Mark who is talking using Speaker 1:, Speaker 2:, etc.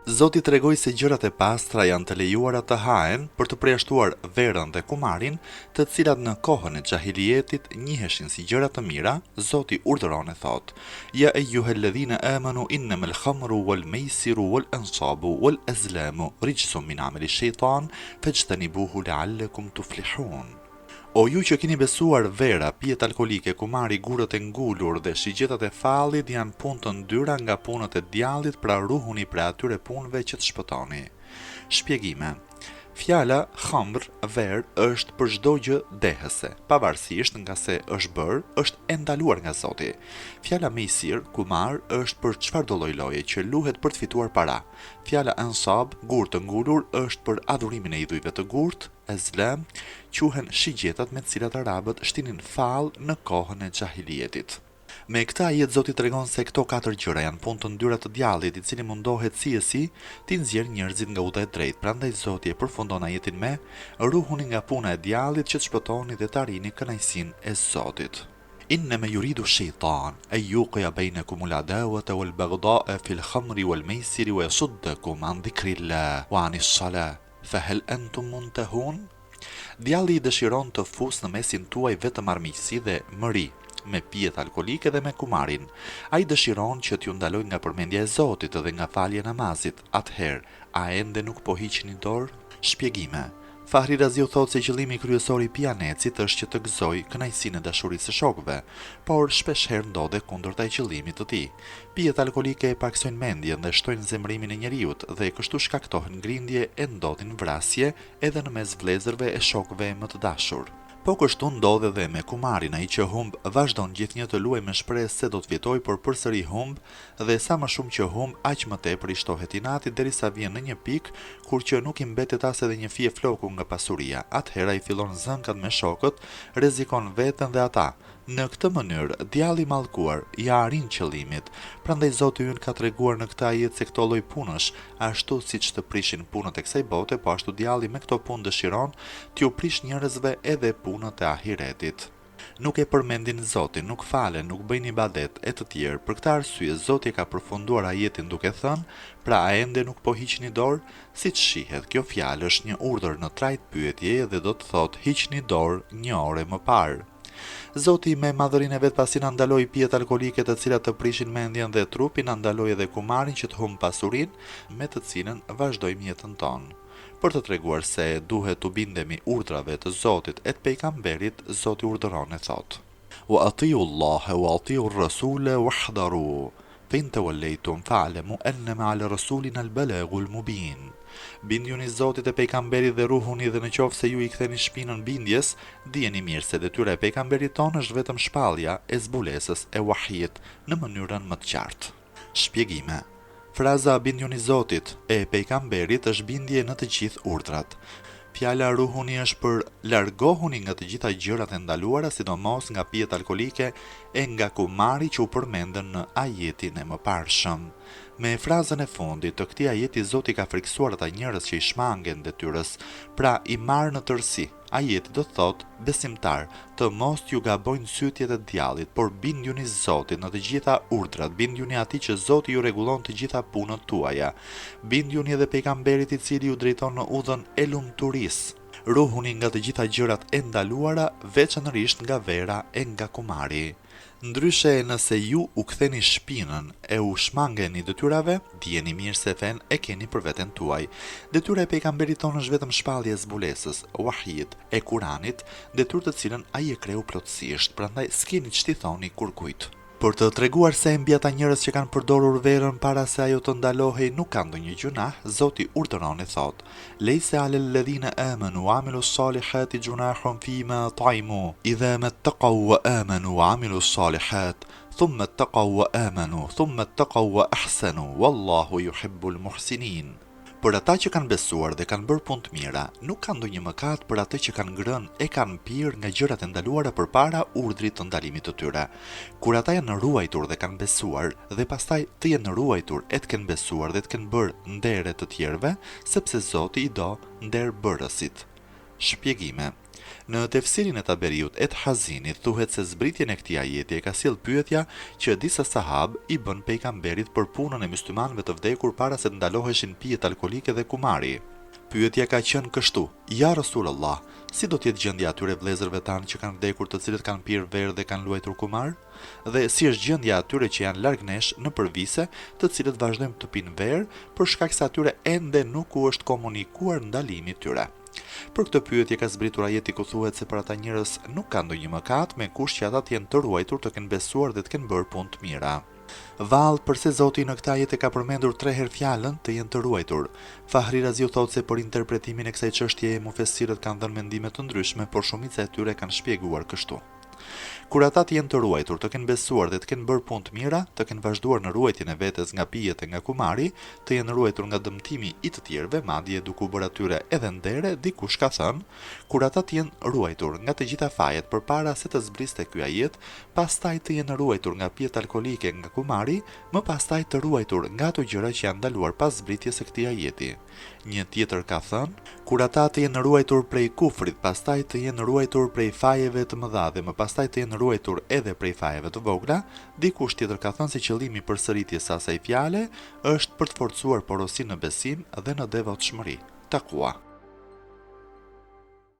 Speaker 1: Zoti tregoi se gjërat e pastra janë të lejuara të hahen për të përjashtuar verën dhe kumarin, të cilat në kohën e xahilietit njiheshin si gjëra të mira. Zoti urdhëron e thotë: Ja eyyuhalladhina amanu innamal khamru wal maisiru wal ansabu wal azlamu rijsun min amali shaytan fajtanibuhu la'allakum tuflihun. O ju që keni besuar, vera, pijet alkolike, kumari, gurët e ngulur dhe shigjetat e fallit janë punë të ndyra nga punët e djallit, pra ruhuni prej atyre punëve që të shpëtoni. Shpjegime. Fjala khamr, ver, është për çdo gjë dehëse, pavarësisht nga se është bërë, është e ndaluar nga Zoti. Fjala meisir, kumar, është për çfarëdo lloj loje që luhet për të fituar para. Fjala ansab, gur të ngulur, është për adhurimin e idhujve të gurt. Azlam quhen shigjetat me të cilat arabët shtinin fall në kohën e xahilietit. Me këta ajet Zoti tregon se këto 4 gjëra janë punë të ndyra të djallit, i cili mundohet si e si t'i nxjerrë njerëzit nga udhëta e drejtë. Prandaj Zoti e përfundon ajetin me: ruhuni nga puna e djallit që të shpëtoni dhe të arrini kënaqësinë e Zotit. Innama yuridu shaytan an yuqiya bainakum al-adawata wal-baghdha'a fil khamri wal-maisiri wa yasuddakum an dhikrillah wa anis salah fa hal antum muntahun. Djalli dëshiron të fusë në mesin tuaj vetëm armiqësi dhe mëri, me pijet alkolike dhe me kumarin. Ai dëshiron që t'ju ndaloj nga përmendja e Zotit dhe nga falja e namazit. Atëherë, a ende nuk po hiqni dorë? Shpjegime. Fahri Raziu thotë se qëllimi kryesor i pianecit është që të gëzojë kënaqësinë e dashurisë së shokëve, por shpeshherë ndodhe kundërta e qëllimit të tij. Pijet alkolike e paksojnë mendjen dhe shtojnë zemrimin e njeriut dhe kështu shkaktohen grindje e ndodhin vrasje edhe në mes vëllezërve e shokëve më të dashur. Po kështu ndodhe dhe me kumarin. Ai që humb vazhdon gjithnjë të luajë me shpresë se do të fitoj, por përsëri humb, dhe sa më shumë që humb, aq më tepër i shtohet inati derisa vjen në një pikë kur që nuk i mbetet as edhe një fije floku nga pasuria. Atëherë ai fillon zënkat me shokët, rrezikon veten dhe ata. Në këtë mënyrë, djalli i mallkuar ja arrin qëllimit. Prandaj Zoti ynë ka treguar në këtë ajet se këto lloj punësh, ashtu siç të prishin punët e kësaj bote, po ashtu djalli me këto punë dëshiron t'ju prish njerëzve edhe punët e ahiretit. Nuk e përmendin Zotin, nuk falen, nuk bëjnë ibadet e të tjerë. Për këtë arsye Zoti ka përfunduar ajetin duke thënë: pra a ende nuk po hiqni dorë? Siç shihet, kjo fjalë është një urdhër në trajt pyetje dhe do të thotë hiqni dorë një orë më parë. Zoti me madhërinë e vet pasi na ndaloi pijet alkolike të cilat të prishin mendjen dhe trupin, na ndaloi edhe kumarin që të humb pasurinë me të cilën vazhdojmë jetën tonë. Për të treguar se duhet të bindemi urdhrave të Zotit e të pejgamberit, Zoti urdhëron e thotë: wa atiu Allaha wa atiu ar-rasula wahdharu fa in tawallaytum fa'lamu annama 'ala rasulina al-balaghul mubin. Bindjuni Zotit e pejgamberit dhe ruhuni, dhe në qoftë se ju i ktheni shpinën bindjes, dijeni mirë se detyra e pejgamberit tonë është vetëm shpallja e zbulesës e wahjit në mënyrën më të qartë. Shpjegime. Fraza bindjuni Zotit e pejgamberit është bindje në të gjithë urdhrat. Fjala ruhuni është për largohuni nga të gjitha gjërat e ndaluara, sidomos nga pijet alkolike e nga kumari që u përmendën në ajetin e mëparshëm. Me frazën e fundit të këtij ajeti Zoti ka friksuar ata njerëz që i shmangen detyrës, pra i marr në tërësi. Ajeti do thotë: besimtar, të mos t'ju gabojnë sytjet e djallit, por bindjuni Zotit në të gjitha urdhrat, bindjuni atij që Zoti ju rregullon të gjitha punët tuaja. Bindjuni edhe pejgamberit i cili ju drejton në udhën e lumturisë. Ruhuni nga të gjitha gjërat e ndaluara, veçanërisht nga vera e nga kumari. Ndryshe, nëse ju u ktheni shpinën e u shmangeni detyrave, dijeni mirë se fen e keni për veten tuaj. Detyra e pejgamberit tonë është vetëm shpallje e zbulesës, wahjit, e Kuranit, detyrë të cilën ai e kreu plotësisht, prandaj s'keni ç'ti thoni kur kujt. Për të treguar se mbi ata njerëz që kanë përdorur verën para se ajo të ndalohej nuk ka ndonjë gjunah, Zoti urdhëron e thotë: Lejse alel ladhina amanu wa amilu salihati junahun fima ta'imu idha mattaqaw wa amanu wa amilu salihat thumma ittaqaw wa amanu thumma ittaqaw wa ahsanu wallahu yuhibbul muhsinin. Për ata që kanë besuar dhe kanë bërë punë të mira, nuk ka ndonjë mëkat për atë që kanë ngrënë e kanë pirë nga gjërat e ndaluara përpara urdhrit të ndalimit të tyre. Kur ata janë ruajtur dhe kanë besuar, dhe pastaj të jenë ruajtur e të kenë besuar dhe të kenë bërë ndere të tjerëve, sepse Zoti i do nderbërësit. Shpjegime. Në tefsirin e Taberiut et Hazinit thuhet se zbritjen e këtij ajeti e ka sjell pyetja që disa sahab i bën pejgamberit për punën e myslimanëve të vdekur para se të ndaloheshin pijet alkolike dhe kumari. Pyetja ka qenë kështu: Ja Rasulullah, si do të jetë gjendja atyre vëllezërve tanë që kanë vdekur, të cilët kanë pirë verë dhe kanë luajtur kumar? Dhe si është gjendja atyre që janë larg nesh në përvise, të cilët vazhdojnë të pinë verë për shkak se atyre ende nuk u është komunikuar ndalimi i tyre? Për këtë pyetje ka zbritur ajeti ku thuhet se për ata njerëz nuk ka ndonjë mëkat, me kusht që ata të jenë të ruajtur, të kenë besuar dhe të kenë bërë punë të mira. Vallë, përse Zoti në këtë ajet e ka përmendur 3 herë fjalën të jenë të ruajtur? Fahri Raziu thotë se për interpretimin e kësaj çështjeje mufesirët kanë dhënë mendime të ndryshme, por shumica e tyre kanë shpjeguar kështu: kur ata të jenë të ruajtur, të kenë besuar dhe të kenë bërë punë të mira, të kenë vazhduar në ruajtjen e vetes nga pijet e nga kumari, të jenë ruajtur nga dëmtimi i të tjerëve, madje duke u bërë atyre edhe ndere, dikush ka thënë, kur ata të jenë ruajtur nga të gjitha fajet përpara se të zbriste ky ajet, pastaj të jenë ruajtur nga pijet alkolike nga kumari, më pastaj të ruajtur nga ato gjëra që janë ndaluar pas zbritjes së këtij ajeti. Një tjetër ka thënë, kur ata të jenë ruajtur prej kufrit, pastaj të jenë ruajtur prej fajeve të mëdha dhe më pastaj të jenë ruajtur edhe prej fajeve të vogla, dikush tjetër ka thënë se qëllimi i përsëritjes së asaj fjale është për të forcuar porosinë në besim dhe në devotshmëri, takua.